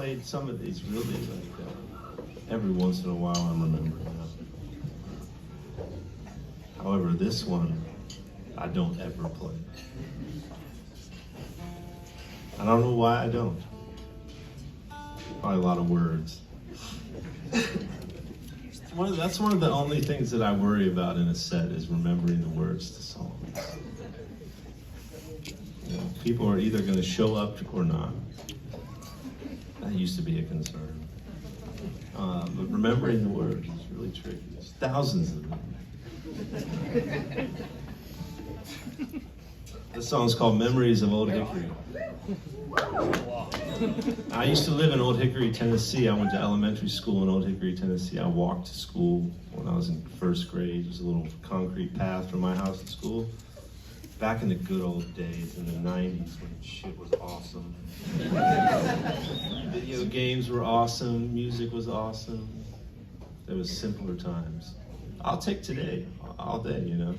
played some of these really like every once in a while. I'm remembering that. However, this one I don't ever play. I don't know why I don't. Probably a lot of words. That's one of the only things that I worry about in a set is remembering the words to songs. You know, people are either going to show up or not. That used to be a concern. But remembering the words is really tricky. There's thousands of them. This song's called Memories of Old Hickory. I used to live in Old Hickory, Tennessee. I went to elementary school in Old Hickory, Tennessee. I walked to school when I was in first grade. There's a little concrete path from my house to school. Back in the good old days, in the 90s, when shit was awesome. Video games were awesome, music was awesome. There was simpler times. I'll take today, all day, you know.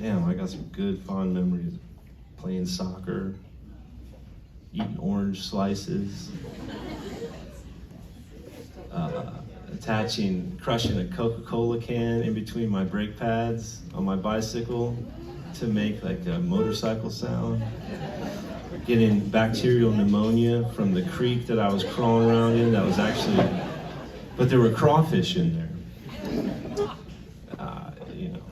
Damn, I got some good, fond memories of playing soccer, eating orange slices, crushing a Coca-Cola can in between my brake pads on my bicycle to make like a motorcycle sound, getting bacterial pneumonia from the creek that I was crawling around in. That was actually, but there were crawfish in there. You know,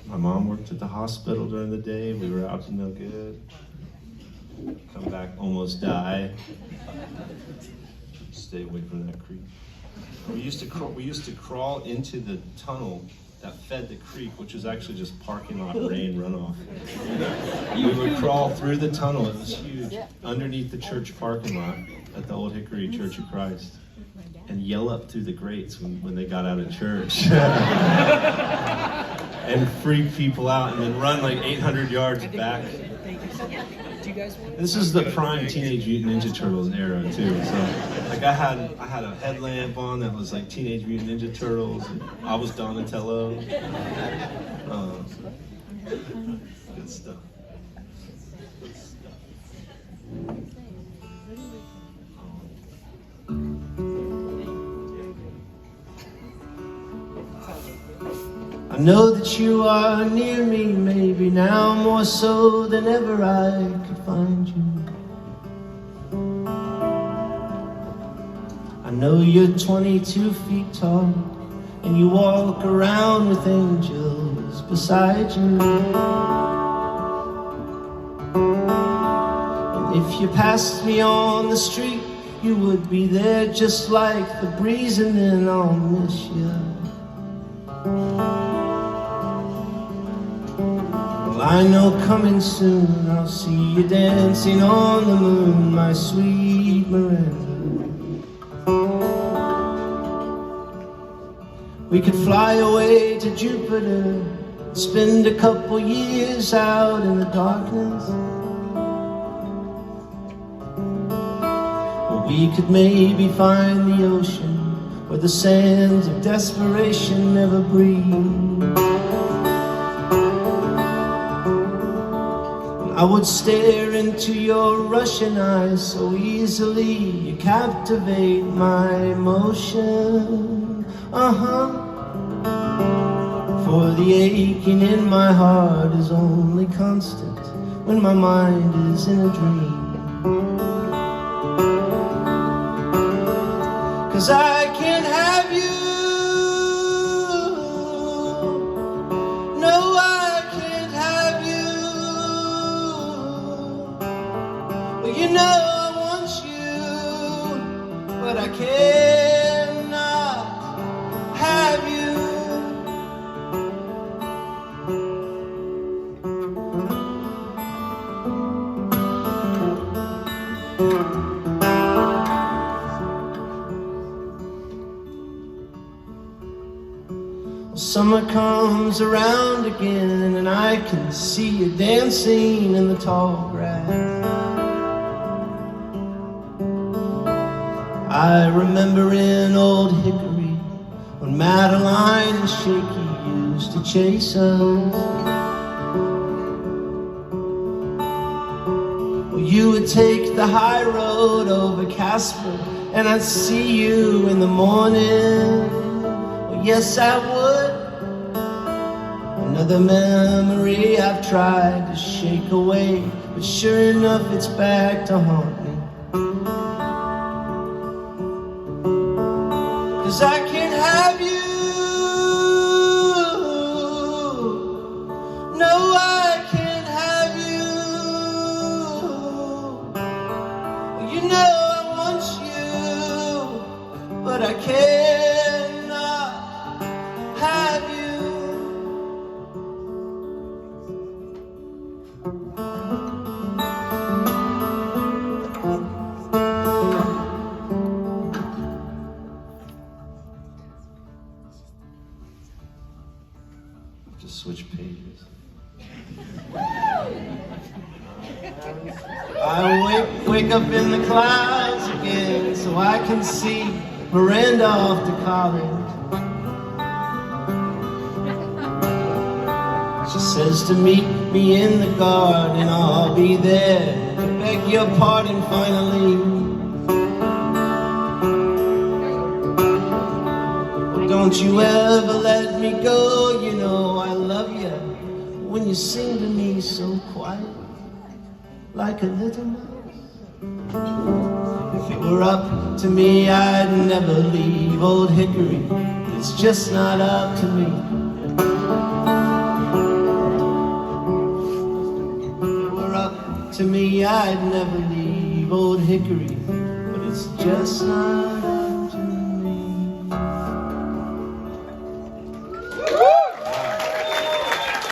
my mom worked at the hospital during the day. We were out to no good. Come back, almost die. Stay away from that creek. We used to crawl into the tunnel that fed the creek, which was actually just parking lot rain runoff. We would crawl through the tunnel. It was huge, underneath the church parking lot at the Old Hickory Church of Christ, and yell up through the grates when they got out of church. And freak people out, and then run like 800 yards back. This is the prime Teenage Mutant Ninja Turtles era too. So, like I had a headlamp on that was like Teenage Mutant Ninja Turtles. And I was Donatello. Good stuff. Good stuff. I know that you are near me, maybe now more so than ever I could find you. I know you're 22 feet tall, and you walk around with angels beside you. And if you passed me on the street, you would be there just like the breeze, and then I'll miss you. I know coming soon I'll see you dancing on the moon, my sweet Miranda. We could fly away to Jupiter, spend a couple years out in the darkness. Or we could maybe find the ocean where the sands of desperation never breathe. I would stare into your Russian eyes so easily, you captivate my emotion. For the aching in my heart is only constant when my mind is in a dream. 'Cause I can't have you. No, I can't have you. You know I want you, but I cannot have you. Well, summer comes around again, and I can see you dancing in the tall grass. I remember in Old Hickory when Madeline and Shaky used to chase us. Well, you would take the high road over Casper, and I'd see you in the morning. Well, yes, I would. Another memory I've tried to shake away, but sure enough it's back to haunt me. 'Cause I can't have you. No, I can't have you. You know I want you, but I cannot have you. Just switch pages. I wake up in the clouds again so I can see Miranda off to college. She says to meet me in the garden, I'll be there to beg your pardon finally. Don't you ever let me go, you know I love you when you sing to me so quiet, like a little mouse. If it were up to me, I'd never leave old Hickory. It's just not up to me. If it were up to me, I'd never leave old Hickory, but it's just not